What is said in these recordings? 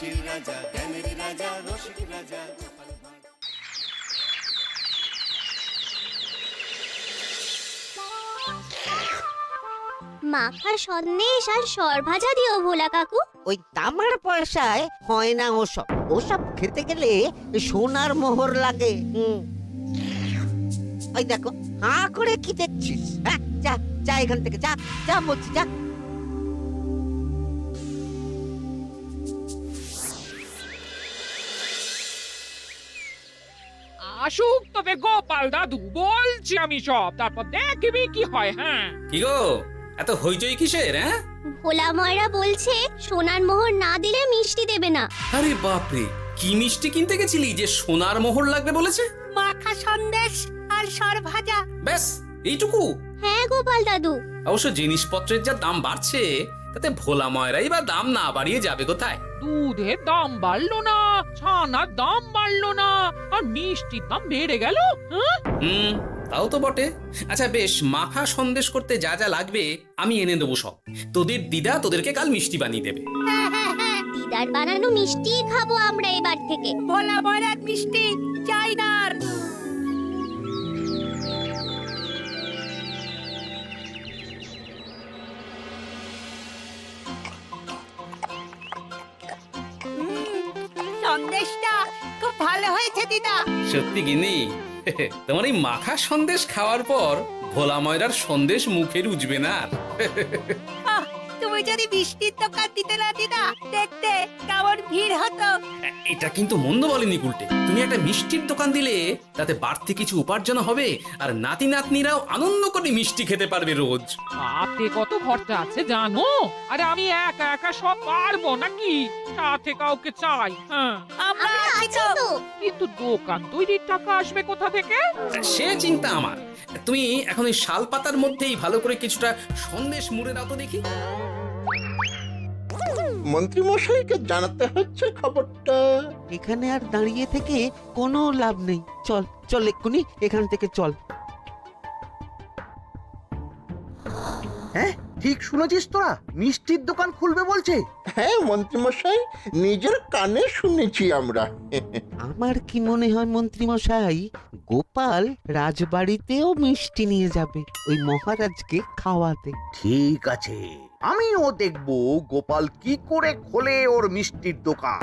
হাসির রাজা, জ্ঞানের রাজা, রসিক রাজা গোপাল ভাঁড়। মাখা সন্দেশ আর সরভাজা দিও ভোলা কাকু। ওই তামার পয়সায় হয় না ওসব। ওসব খেতে গেলে সোনার মোহর লাগে। ওই দেখো, হাঁ করে কি দেখছিস? হ্যাঁ, যা যা এখান থেকে, যা যা বলছি, যা। আসুক তবে গোপাল দাদু, বলছি আমি সব, তারপর দেখবি কি হয়। হ্যাঁ, কি গো, এত হইচই কিসের? হ্যাঁ, ভোলা ময়রা বলছে সোনার মোহর না দিলে মিষ্টি দেবে না। আরে বাপরে, কি মিষ্টি কিনতে গেছিলি যে সোনার মোহর লাগবে বলেছে? মাখা সন্দেশ আর সরভাজা। ব্যাস এইটুকু? হ্যাঁ গোপাল দাদু। অবশ্য জিনিসপত্রের যা দাম বাড়ছে, তাতে ভোলা ময়রাই বা দাম না বাড়িয়ে যাবে কোথায়? দুধের দাম বাড়লো না, ছানার দাম বাড়লো না, আর মিষ্টির দাম বেড়ে গেল। হ্যাঁ, তাও তো বটে। আচ্ছা বেশ, মাখা সন্দেশ করতে যা যা লাগবে আমি এনে দেবো সব। তোদের দিদা তোদেরকে কাল মিষ্টি বানিয়ে দেবে। দিদার বানানো মিষ্টি খাবো আমরা এবার থেকে। ভোলা ময়রার মিষ্টি চাই না আর। সন্দেশটা খুব ভালো হয়েছে দিদা। সত্যি গিনি, তোমার এই মাখা সন্দেশ খাওয়ার পর ভোলা ময়রার সন্দেশ মুখে রুজবে না আর। আহ, তুমি যদি মিষ্টির দোকান দিতে না দিদা, দেখতে কেমন ভিড় হতো। এটা কিন্তু মন্দ বলেনি গুলটে। তুমি একটা মিষ্টির দোকান দিলে তাতে বাড়তি কিছু উপার্জন হবে, আর নাতি নাতনিরাও আনন্দ করে মিষ্টি খেতে পারবে রোজ। তাতে কত খরচা আছে জানো? আরে আমি একা একা সব পারবো নাকি? সাথে কাউকে চাই। হ্যাঁ, আমরা আমরা আছি আছি তো। তো। কিন্তু দোকান তৈরির টাকা আসবে কোথা থেকে? সে চিন্তা আমার। তুমি এখন ওই শাল পাতার মধ্যেই ভালো করে কিছুটা সন্দেশ মুড়ে দাও তো দেখি। মন্ত্রী মশাইকে জানাতে হচ্ছে খবরটা। এখানে আর দাঁড়িয়ে থেকে কোনো লাভ নেই। চল চল, এক্ষুনি এখান থেকে চল। হ্যাঁ, ঠিক শুনেছিস তোরা? মিষ্টির দোকান খুলবে বলছে। হ্যাঁ মন্ত্রী মশাই, নিজের কানে শুনেছি আমরা। আমার কি মনে হয় মন্ত্রী মশাই, গোপাল রাজবাড়িতেও মিষ্টি নিয়ে যাবে ওই মহারাজকে খাওয়াতে। ঠিক আছে, আমিও দেখবো গোপাল কি করে খোলে ওর মিষ্টির দোকান।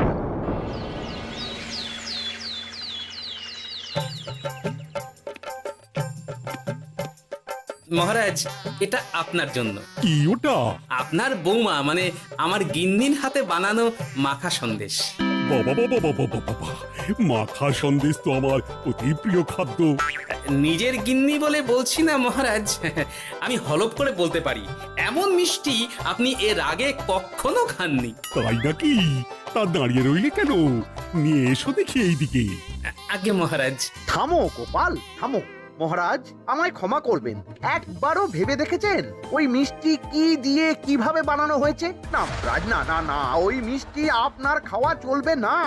মহারাজ, এটা আপনার জন্য। কি ওটা? আপনার বৌমা মানে আমার গিন্নির হাতে বানানো মাখা সন্দেশ। বাবা বাবা বাবা বাবা, মাখা সন্দেশ তো আমার অতি প্রিয় খাদ্য। নিজের গিন্নি বলে বলছি না মহারাজ, আমি হলপ করে বলতে পারি এমন মিষ্টি আপনি এর আগে কখনো খাননি। তাই নাকি? তা দাঁড়িয়ে রইলে কেন? নিয়ে এসো দেখি এইদিকে। আগে মহারাজ। থামো গোপাল, থামো। মহারাজ, আমায় ক্ষমা করবেন, একবারও ভেবে দেখেছেন ওই মিষ্টি কি দিয়ে কিভাবে বানানো হয়েছে? না মহারাজ, না না না, ওই মিষ্টি আপনার খাওয়া চলবে না।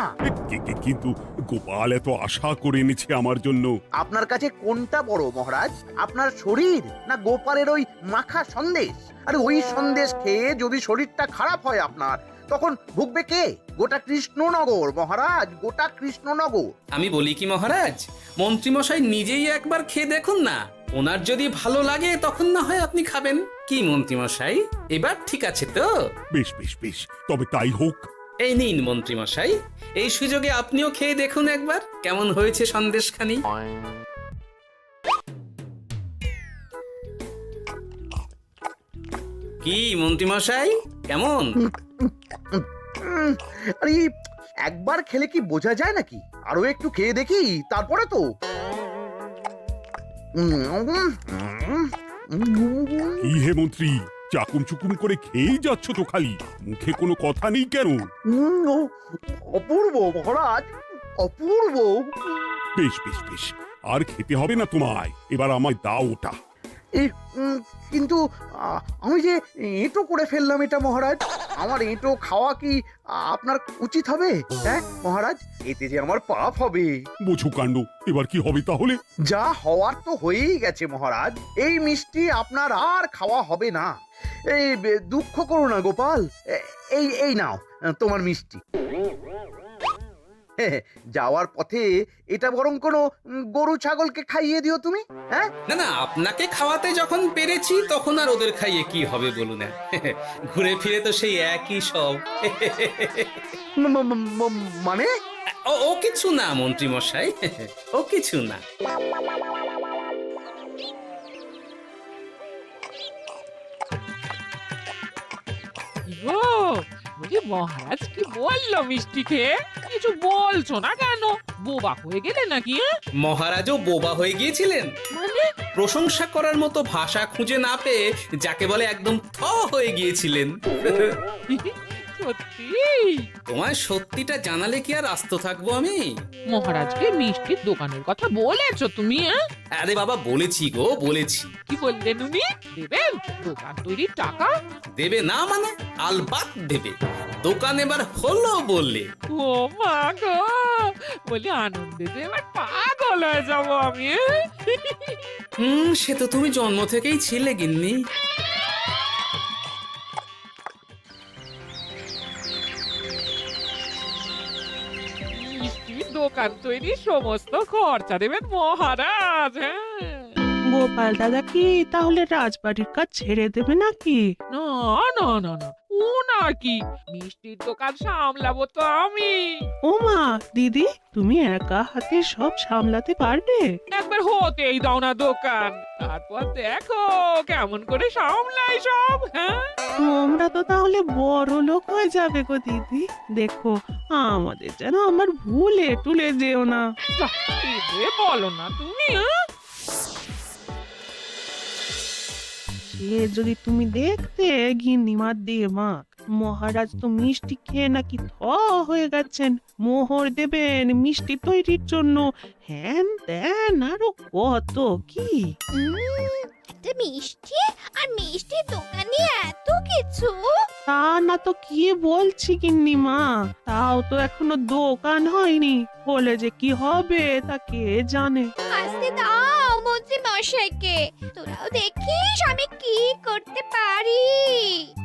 কিন্তু গোপাল এত আশা করে এনেছে আমার জন্য। আপনার কাছে কোনটা বড় মহারাজ, আপনার শরীর না গোপালের ওই মাখা সন্দেশ? আরে ওই সন্দেশ খেয়ে যদি শরীরটা খারাপ হয় আপনার, তখন ভুগবে কে? গোটা কৃষ্ণনগর মহারাজ, গোটা কৃষ্ণনগর। আমি বলি কি মহারাজ, মন্ত্রীমশাই নিজেই একবার খেয়ে দেখুন না। ওনার যদি ভালো লাগে তখন না হয় আপনি খাবেন। কি মন্ত্রীমশাই, এবার ঠিক আছে তো? বেশ বেশ বেশ, তবে তাই হোক। এই নিন মন্ত্রীমশাই, এই সুযোগে আপনিও খেয়ে দেখুন একবার কেমন হয়েছে সন্দেশখানি। কি মন্ত্রীমশাই, কেমন? আরে একবার খেলে কি বোঝা যায় নাকি? আরো একটু খেয়ে দেখি তারপরে তো। কি হে মন্ত্রী, চাকুম চুকুম করে খেয়েই যাচ্ছ তো খালি, মুখে কোনো কথা নেই কেন? অপূর্ব মহারাজ, অপূর্ব। বেশ বেশ বেশ, আর খেতে হবে না তোমায়, এবার আমায় দাও ওটা। কিন্তু আমি যে এঁটো করে ফেললাম এটা মহারাজ, আমার এঁটো খাওয়া কি আপনার উচিত হবে? হ্যাঁ মহারাজ, এতে যে আমার পাপ হবে। বোঝো কাণ্ড, এবার কি হবে তাহলে? যা হওয়ার তো হয়েই গেছে মহারাজ, এই মিষ্টি আপনার আর খাওয়া হবে না। এই দুঃখ করো না গোপাল, এই এই নাও তোমার মিষ্টি। যাওয়ার পথে এটা বরং কোনো গরু ছাগলকে খাইয়ে দিও তুমি। হ্যাঁ, না না, আপনাকে খাওয়াতে যখন পেরেছি তখন আর ওদের খাইয়ে কি হবে বলুন। ঘুরে ফিরে তো সেই একই সব। মানে ও কিছু না মন্ত্রী মশাই, ও কিছু না। ও বলি মহারাজ কি বললো মিষ্টি খেয়ে? কিছু বলছো না কেন? বোবা হয়ে গেলে নাকি? মহারাজও বোবা হয়ে গিয়েছিলেন? মানে প্রশংসা করার মতো ভাষা খুঁজে না পেয়ে যাকে বলে একদম থ হয়ে গিয়েছিলেন। সত্যি? তোমার সত্যিটা জানালে কি আর আস্ত থাকবো আমি? মহারাজকে মিষ্টির দোকানের কথা বলেছো তুমি? আরে বাবা, বলেছি গো, বলেছি। কি বললেন উনি? দেবেন দোকান তৈরির টাকা? দেবে না মানে? আলবাত দেবে। দোকান এবার হলো বললে। ও মা গো, বলি আনন্দে যে এবার পাগল হয়ে যাবো আমি। সে তো তুমি জন্ম থেকেই ছিলে গিন্নি। মিষ্টির দোকান তৈরির সমস্ত খরচা দেবেন মহারাজ। হ্যাঁ, গোপাল দাদা কি তাহলে রাজবাড়ির কাজ ছেড়ে দেবে নাকি? না না না না, ও না কি, মিষ্টির দোকান সামলাবো তো আমি। ওমা দিদি, তুমি একা হাতে সব সামলাতে পারবে? একবার হতেই দাও না দোকান, তারপর দেখো কেমন করে সামলাই সব। হ্যাঁ, তোমরা তো তাহলে বড় লোক হয়ে যাবে গো দিদি। দেখো আমাদের যেন আমার ভুলে টুলে যেও না। যাহ, কি যে বলো না তুমি। হ্যাঁ? সে যদি তুমি দেখতে গিন্নিমার দিয়ে মাক, মহারাজ তো মিষ্টি খেয়ে নাকি থ হয়ে গেছেন। মোহর দেবেন মিষ্টি তৈরির জন্য, হ্যান ত্যান আরো কত কি। একটা মিষ্টি আর মিষ্টির দোকানে এত কিছু। তা না তো কি বলছি গিন্নিমা, তাও তো এখনো দোকান হয়নি, বলে যে কি হবে তা কে জানে। আসতে দাও মন্ত্রী মশাইকে, তোরাও দেখিস আমি কি করতে পারি।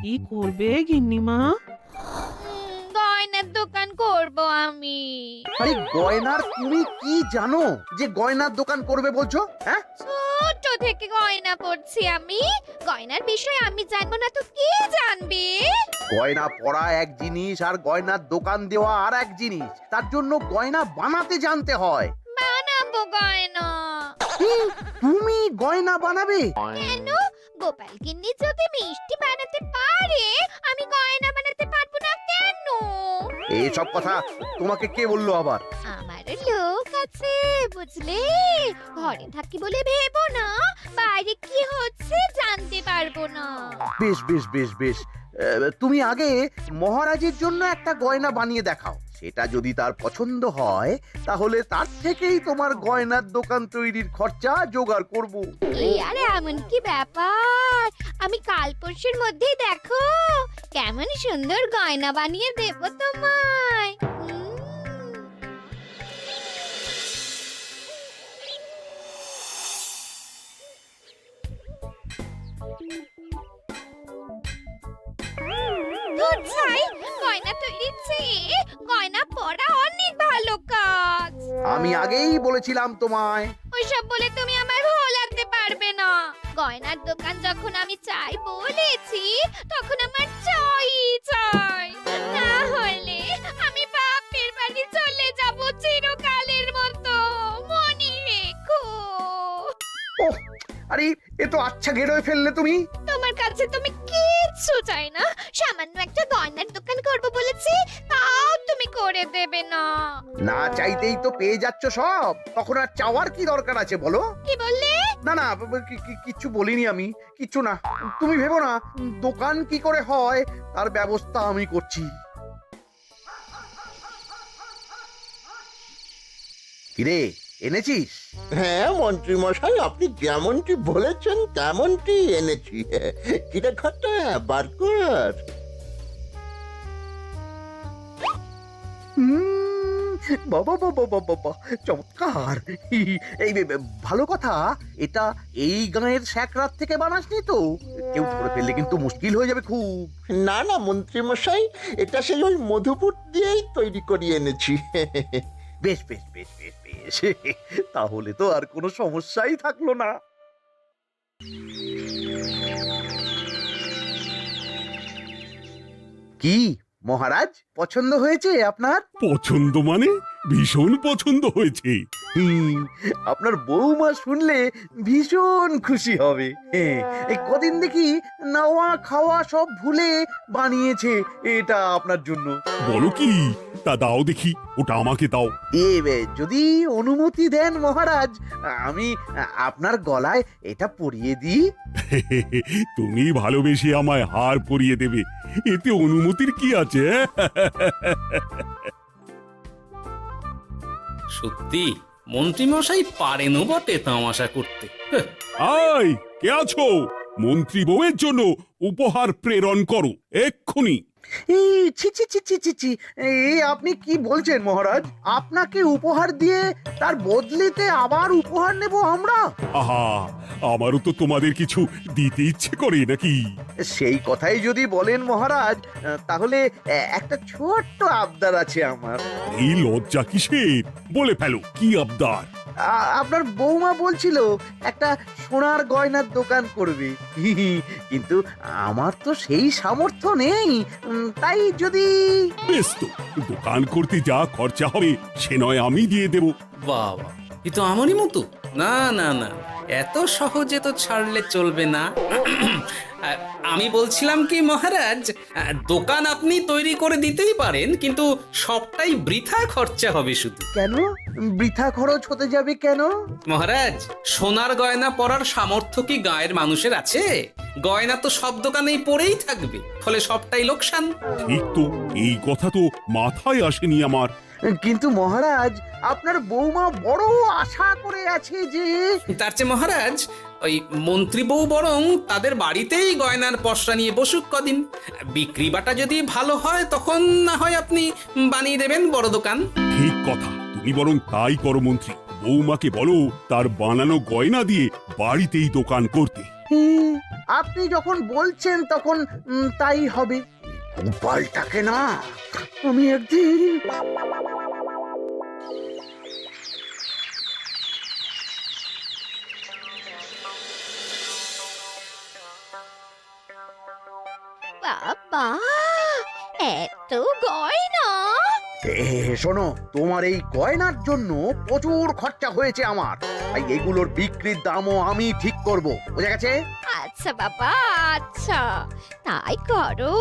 কি করবে গিন্নিমা? গয়নার দোকান করব আমি। আরে গয়নার তুমি কি জানো যে গয়নার দোকান করবে বলছো? হ্যাঁ, ছোট থেকে গয়না পড়ছি আমি, গয়নার বিষয় আমি জানবো না তো কে জানবে? গয়না পরা এক জিনিস আর গয়নার দোকান দেওয়া আর এক জিনিস। তার জন্য গয়না বানাতে জানতে হয়। বানাবো গয়না। তুমি গয়না বানাবে? কেন? গোপাল গিন্নি যদি মিষ্টি বানাতে পারে, আমি গয়না বানাতে পারবো না কেন? এইসব কথা তোমাকে কে বললো আবার? আমার লোক আছে বুঝলে, ঘরে থাকি বলে ভেবো না, বাইরে কি হচ্ছে জানতে পারবো না। বেশ বেশ বেশ বেশ, তুমি আগে মহারাজের জন্য একটা গয়না বানিয়ে দেখাও। সেটা যদি তার পছন্দ হয় তাহলে তার থেকেই তোমার গয়নার দোকান তৈরির খরচা জোগাড় করব। এই আরে এমন কি ব্যাপার, আমি কাল পরশুর মধ্যেই দেখো কেমন সুন্দর গয়না বানিয়ে দেব তোমায়। ধুর ছাই, গয়না তৈরির চেয়ে গয়না পরা অনেক ভালো কাজ। আমি আগেই বলেছিলাম তোমায়। ওইসব বলে তুমি আমার ভোলাতে পারবে না। গয়নার দোকান যখন আমি চাই বলেছি, তখন আমার চাই চাই, না হলে আমি বাপের বাড়ি চলে যাব চিরকালের মতো, মনে রেখো। ওহ, আরে এ তো আচ্ছা গেরোয় ফেললে তুমি। তোমার কাছে তুমি কিচ্ছু চাই না, সামান্য একটা গয়নার দোকান করব বলেছি, তাও তুমি করে দেবে না। না চাইতেই তো পেয়ে যাচ্ছ সব, তখন আর চাওয়ার কি দরকার আছে বলো? কি বললে? না না, কিচ্ছু বলিনি আমি, কিচ্ছু না। তুমি ভেবো না, দোকান কি করে হয় তার ব্যবস্থা আমি করছি। কিরে, এনেছিস? হ্যাঁ মন্ত্রী মশাই, আপনি যেমনটি বলেছেন তেমনটি এনেছি। কিরে ঘটা, বার কর। বাবা বাবা বাবা বাবা, চমৎকার। এই ভালো কথা, এটা এই গাঁয়ের স্যাকরাত থেকে বানাসনি তো? কেউ ধরে ফেললে কিন্তু মুশকিল হয়ে যাবে খুব। না না মন্ত্রী মশাই, এটা সেই ওই মধুপুর দিয়েই তৈরি করিয়ে এনেছি। বেশ বেশ বেশ বেশ বেশ তাহলে তো আর কোনো সমস্যাই থাকলো না। কি মহারাজ, পছন্দ হয়েছে আপনার? পছন্দ মানে ভীষণ পছন্দ হয়েছে। আপনার বৌমা শুনলে ভীষণ খুশি হবে। এই কদিন দেখি নাওয়া খাওয়া সব ভুলে বানিয়েছে এটা আপনার জন্য। বলো কি, তা দাও দেখি, ওটা আমাকে দাও। যদি অনুমতি দেন মহারাজ, আমি আপনার গলায় এটা পরিয়ে দিই। তুমি ভালোবেসে আমায় হার পরিয়ে দেবে, এতে অনুমতির কি আছে? সত্যি মন্ত্রীমশাই পারেনও বটে তামাশা করতে। আয়, কে আছো? মন্ত্রী বউয়ের জন্য উপহার প্রেরণ করো এক্ষুনি। এই ছি ছি ছি ছি ছি ছি, এই আপনি কি বলছেন মহারাজ? আপনাকে উপহার দিয়ে তার বদলেতে আবার উপহার নেব আমরা? আহা, আমারও তো তোমাদের কিছু দিতে ইচ্ছে করে নাকি? সেই কথাই যদি বলেন মহারাজ, তাহলে একটা ছোট্ট আবদার আছে আমার। এই লজ্জা কিসের? বলে ফেলো, কি আবদার? আপনার বৌমা বলছিল একটা সোনার গয়নার দোকান করবে, কিন্তু আমার তো সেই সামর্থ্য নেই। তাই যদি... বেশ তো, দোকান করতে যা খরচা হবে সে নয় আমি দিয়ে দেব। বাবা, এ তো আমারই মতো। না না না, এত সহজে তো ছাড়লে চলবে না। আমি বলছিলাম কি মহারাজ, দোকান আপনি তৈরি করে দিতেই পারেন, কিন্তু সবটাই বৃথা খরচা হবে শুধু। কেন বৃথা খরচ হতে যাবে কেন? মহারাজ, সোনার গয়না পরার সামর্থ্য কি গায়ের মানুষের আছে? গয়না তো সব দোকানেই পড়েই থাকবে, ফলে সবটাই লোকসান। ঠিক তো, এই কথা তো মাথায় আসেনি আমার। কিন্তু মহারাজ, আপনার বৌমা বড় আশা করে আছে যে... তার চেয়ে মহারাজ, ওই মন্ত্রী বউ বরং তাদের বাড়িতেই গয়নার পসরা নিয়ে বসুক কদিন। বিক্রি বাটা যদি ভালো হয় তখন না হয় আপনি বানিয়ে দেবেন বড় দোকান। ঠিক কথা, তুমি বরং তাই করো মন্ত্রী। বৌমাকে বলো তার বানানো গয়না দিয়ে বাড়িতেই দোকান করতে। আপনি যখন বলছেন তখন তাই হবে। গোপালটাকে না আমি একদিন... বাবা, এত গয়না! শোনো, তোমার এই গয়নার জন্য প্রচুর খরচা হয়েছে আমার, তাই এগুলোর বিক্রির দামও আমি ঠিক করব, বুঝা গেছে? আচ্ছা বাবা, আচ্ছা, তাই করো।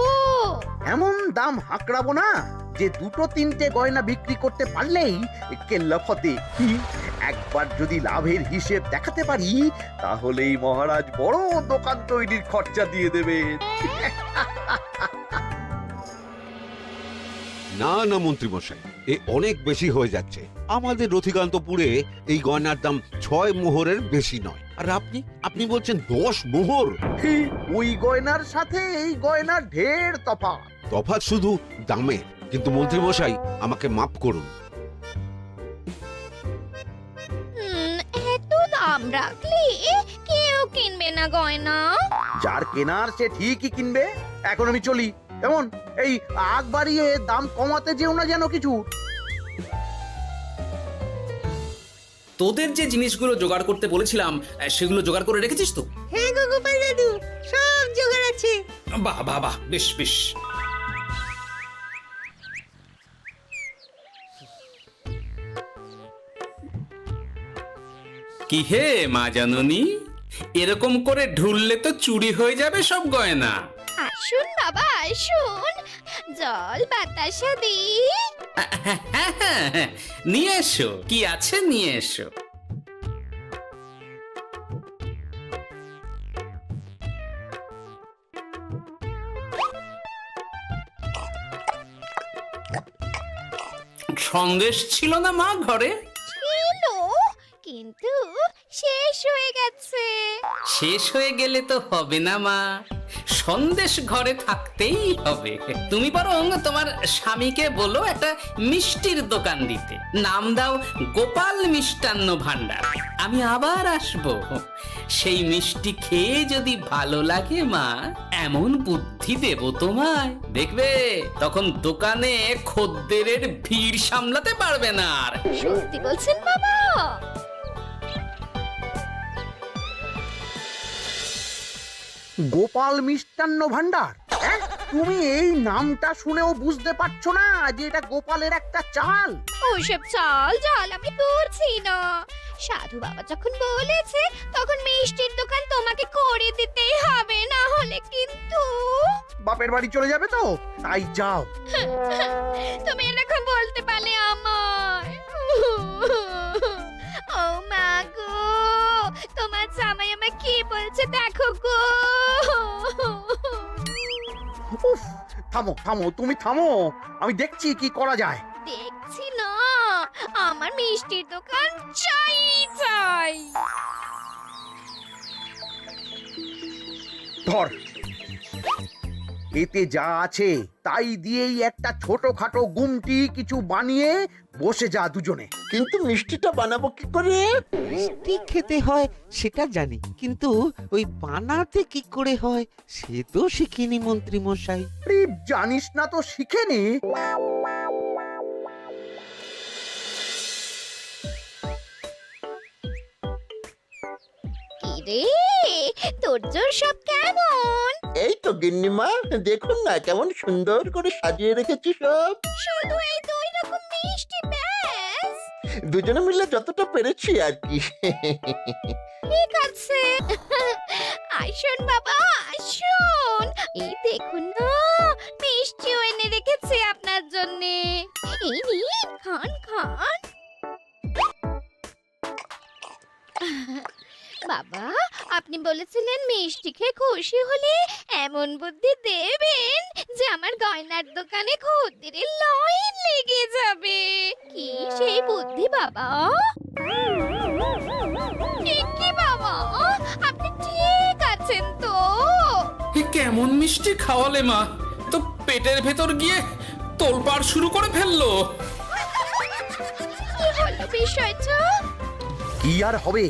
এমন দাম হাঁকড়াবো না যে দুটো তিনটে গয়না বিক্রি করতে পারলেই কেল্লা ফতে। একবার যদি লাভের হিসেব দেখাতে পারি, তাহলেই মহারাজ বড় দোকান তৈরির খরচা দিয়ে দেবেন। না না মন্ত্রী মশাই, এ অনেক বেশি হয়ে যাচ্ছে। আমাদের রথিকান্তপুরে এই গয়নার দাম 6 মোহরের বেশি নয়, আর আপনি আপনি বলছেন 10 মোহর। ওই গয়নার সাথে এই গয়নার ঢের তফাৎ। তফাৎ শুধু দামে। কিন্তু মন্ত্রী মশাই, আমাকে মাফ করুন। এত দাম রাখলে কেউ কিনবে না গয়না। যার কেনার সে ঠিকই কিনবে। এখন আমি চলি। কেমন, এই আগ বাড়িয়ে দাম কমাতে যেও না যেন কিছু। তোদের যে জিনিসগুলো জোগাড় করতে বলেছিলাম সেগুলো জোগাড় করে রেখেছিস তো? হ্যাঁ গো গোপাল দাদু, সব জোগাড় আছে। বাহ বাহ বাহ, বেশ বেশ। কি হে মা জাননী, এরকম করে ঢুললে তো চুরি হয়ে যাবে সব গয়না। আসুন বাবা, আসুন, জল বাতাসা দিই। নিয়ে এসো, কি আছে নিয়ে এসো। সন্দেশ ছিল না মা ঘরে? ছিল, কিন্তু শেষ হয়ে গেছে। শেষ হয়ে গেলে তো হবে না মা, সন্দেশ ঘরে থাকতেই হবে। তুমি বরং তোমার স্বামীকে বলো একটা মিষ্টির দোকান দিতে, নাম দাও গোপাল মিষ্টান্ন ভান্ডার। আমি আবার আসবো, সেই মিষ্টি খেয়ে যদি ভালো লাগে মা, এমন বুদ্ধি দেব তোমায়, দেখবে তখন দোকানে খদ্দেরের ভিড় সামলাতে পারবে না আর। সত্যি বলছেন বাবা? গোপাল মিষ্টান্ন ভান্ডার, হ্যাঁ? তুমি এই নামটা শুনেও বুঝতে পারছো না যে এটা গোপালের একটা চাল? ওসব চাল জাল আমি বলছি না। সাধু বাবা যখন বলেছে তখন মিষ্টির দোকান তোমাকে করে দিতেই হবে, না হলে কিন্তু বাপের বাড়ি চলে যাবে তো, তাই যাও। তুমি এরকম বলতে পারলে আমার। ও মা গো, তোমার জামাই আমায় কি বলছে দেখো গো। উফ, থামো থামো, তুমি থামো, আমি দেখছি কি করা যায়। দেখছি না, আমার মিষ্টির দোকান চাই চাই। ধর, এতে যা আছে তাই দিয়েই একটা ছোটখাটো গুমটি কিছু বানিয়ে বসে যা দুজনে। কিন্তু মিষ্টিটা বানাবো কি করে? মিষ্টি খেতে হয় সেটা জানি, কিন্তু ওই বানাতে কি করে হয় সে তো শিখিনি মন্ত্রী মশাই। আরে, জানিস না তো শিখে নে। কি রে, তোর জোর সব কেমন? এই তো গিন্নিমা, দেখুন না কেমন সুন্দর করে সাজিয়ে রেখেছি সব। শুধু এই দুই রকম মিষ্টি ব্যাস? দুজনে মিলে যতটা পেরেছি আর কি। ঠিক আছে, আসুন বাবা আসুন, এই দেখুন না মিষ্টিও এনে রেখেছি আপনার জন্যে। এই নিন, খান খান। বাবা, আপনি বলেছিলেন মিষ্টি খেয়ে খুশি হলে এমন বুদ্ধি দেবেন যে আমার গয়নার দোকানে খদ্দেরের লাইন লেগে যাবে। কি সেই বুদ্ধি বাবা? কি বাবা, আপনি ঠিক আছেন তো? এ কেমন মিষ্টি খাওয়ালে মা, তো পেটের ভেতর গিয়ে তোলপাড় শুরু করে ফেললো। কি হলো বিষয়টা? কি আর হবে,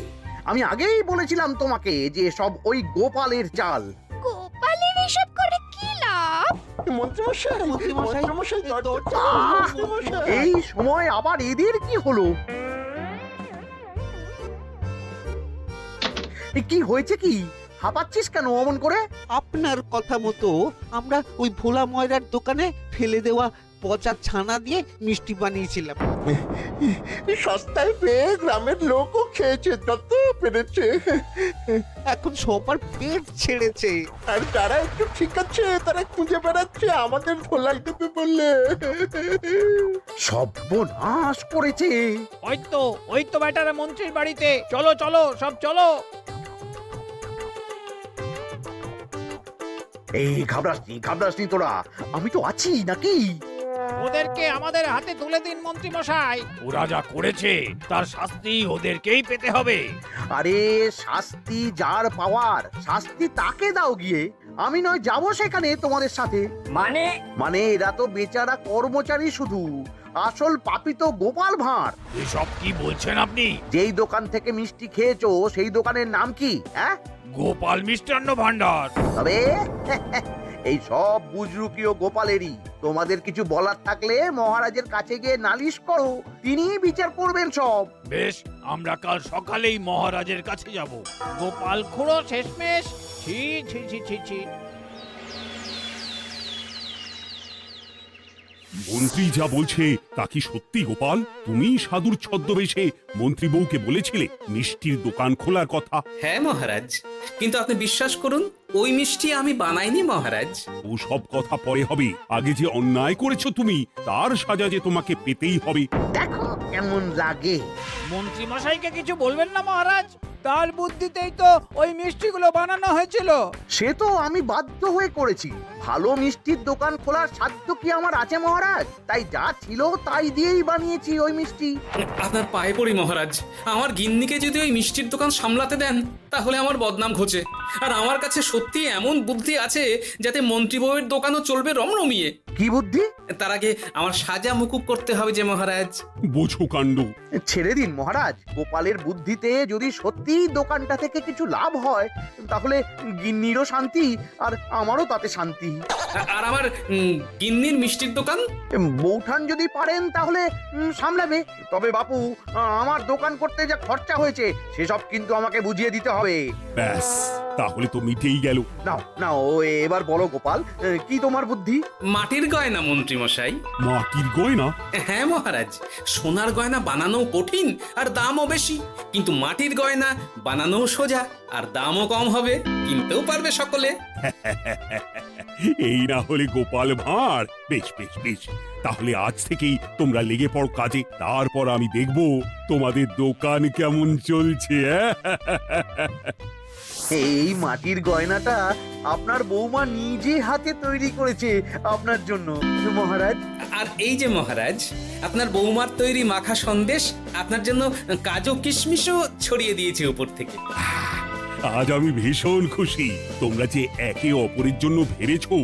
আমি আগেই বলেছিলাম তোমাকে যে সব ওই গোপালের চাল। গোপালের এসব করে কি লাভ? মন্ত্রীমশাই, মন্ত্রীমশাই, মন্ত্রীমশাই, দরজা আহ! খুলুন, মন্ত্রীমশাই। এই সময় আবার এদের কি হলো? এ কি হয়েছে কি? হাঁপাচ্ছিস কেন অমন করে? আপনার কথা মতো আমরা ওই ভোলা ময়রার দোকানে ফেলে দেওয়া পচা ছানা দিয়ে মিষ্টি বানিয়েছিলাম। সস্তায় পেয়ে গ্রামের লোকও খেয়েছে যত পেরেছে। এখন সবার পেট ছেড়েছে। আর যারা একটু ঠিক আছে তারা খুঁজে বেড়াচ্ছে আমাদের ধোলাই দেবে বললে। সর্বনাশ করেছে। ওই তো বেটারা মন্ত্রীর বাড়িতে, চলো চলো সব চলো। এই ঘাবড়াস নি তোরা, আমি তো আছি নাকি? ওদেরকে আমাদের হাতে তুলে দিন মন্ত্রী মশাই। ওরা যা করেছে তার শাস্তি ওদেরকেই পেতে হবে। আরে শাস্তি যার পাওয়ার শাস্তি তাকে দাও গিয়ে, আমি নয় যাবো সেখানে তোমাদের সাথে। মানে এরা তো বেচারা কর্মচারী শুধু, আসল পাপী তো গোপাল ভাঁড়। এসব কি বলছেন আপনি? যেই দোকান থেকে মিষ্টি খেয়েছো সেই দোকানের নাম কি? হ্যাঁ, গোপাল মিষ্টান্ন ভান্ডার। তবে এই সব বুজরুকিও গোপালেরই। তোমাদের কিছু বলার থাকলে মহারাজের কাছে গিয়ে নালিশ করো, তিনিই বিচার করবেন সব। বেশ, আমরা কাল সকালেই মহারাজের কাছে যাব। গোপাল খুড়ো শেষমেশ। ছি ছি ছি ছি ছি। মন্ত্রী যা বলছে তা কি সত্যি গোপাল? তুমি সাধুর ছদ্মবেশে মন্ত্রী বউকে বলেছিলে মিষ্টির দোকান খোলার কথা? হ্যাঁ মহারাজ, কিন্তু আপনি বিশ্বাস করুন ওই মিষ্টি আমি বানাইনি মহারাজ। ও সব কথা পরে হবে, আগে যে অন্যায় করেছো তুমি তার সাজা যে তোমাকে পেতেই হবে। দেখো কেমন লাগে। মন্ত্রী মশাইকে কিছু বলবেন না মহারাজ, তার বুদ্ধিতেই তো ওই মিষ্টিগুলো বানানো হয়েছিল। সে তো আমি বাধ্য হয়ে করেছি। ভালো মিষ্টির দোকান খোলার সাধ্য কি আমার আছে মহারাজ? তাই যা ছিল তাই দিয়েই বানিয়েছি ওই মিষ্টি। আপনার পায়ে পড়ি মহারাজ, আমার গিন্নিকে যদি ওই মিষ্টির দোকান সামলাতে দেন তাহলে আমার বদনাম ঘোচে। আর আমার কাছে সত্যি এমন বুদ্ধি আছে যাতে মন্ত্রী বউয়ের দোকানও চলবে রমরমিয়ে। কি বুদ্ধি? তার আগে আমার সাজা মুকুব করতে হবে যে মহারাজ। বোঝো কাণ্ড। ছেড়ে দিন মহারাজ, গোপালের বুদ্ধিতে যদি সত্যি দোকানটা থেকে কিছু লাভ হয় তাহলে গিন্নিরও শান্তি আর আমারও তাতে শান্তি। আর আমার গিন্নির মিষ্টির দোকান? বৌঠান যদি পারেন তাহলে সামলাবে। তবে বাপু, আমার দোকান করতে যা খরচা হয়েছে সেসব কিন্তু আমাকে বুঝিয়ে দিতে হবে। ব্যাস, তাহলে তো মিটেই গেল। নাও নাও, এবার বলো গোপাল, কি তোমার বুদ্ধি? মাটির গয়না মন্ত্রী মশাই। মাটির গয়না? হ্যাঁ মহারাজ, সোনার গয়না বানানো কঠিন আর দামও বেশি, কিন্তু মাটির গয়না বানানো সোজা আর দামও কম হবে, কিনতেও পারবে সকলে। এই না হলে গোপাল ভাঁড়। বেশ বেশ বেশ, তাহলে আজ থেকেই তোমরা লেগে পড়ো কাজে, তারপর আমি দেখব তোমাদের দোকান কেমন চলছে। এই মাটির গয়নাটা আপনার বৌমা নিজে হাতে তৈরি করেছে আপনার জন্য মহারাজ। আর এই যে মহারাজ, আপনার বৌমার তৈরি মাখা সন্দেশ আপনার জন্য কাজু কিশমিশও ছড়িয়ে দিয়েছে উপর থেকে। আজ আমি ভীষণ খুশি। তোমরা যে একে অপরের জন্য ভেবেছো,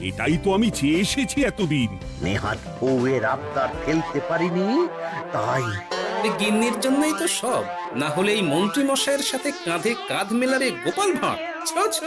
এটাই তো আমি চেয়ে এসেছি এতদিন। নেহাত বউয়ের আবদার ফেলতে পারিনি, তাই গিন্নির জন্যই তো সব, না হলে এই মন্ত্রী মশাইয়ের সাথে কাঁধে কাঁধ মেলারে গোপাল ভাঁড়। ছ ছ।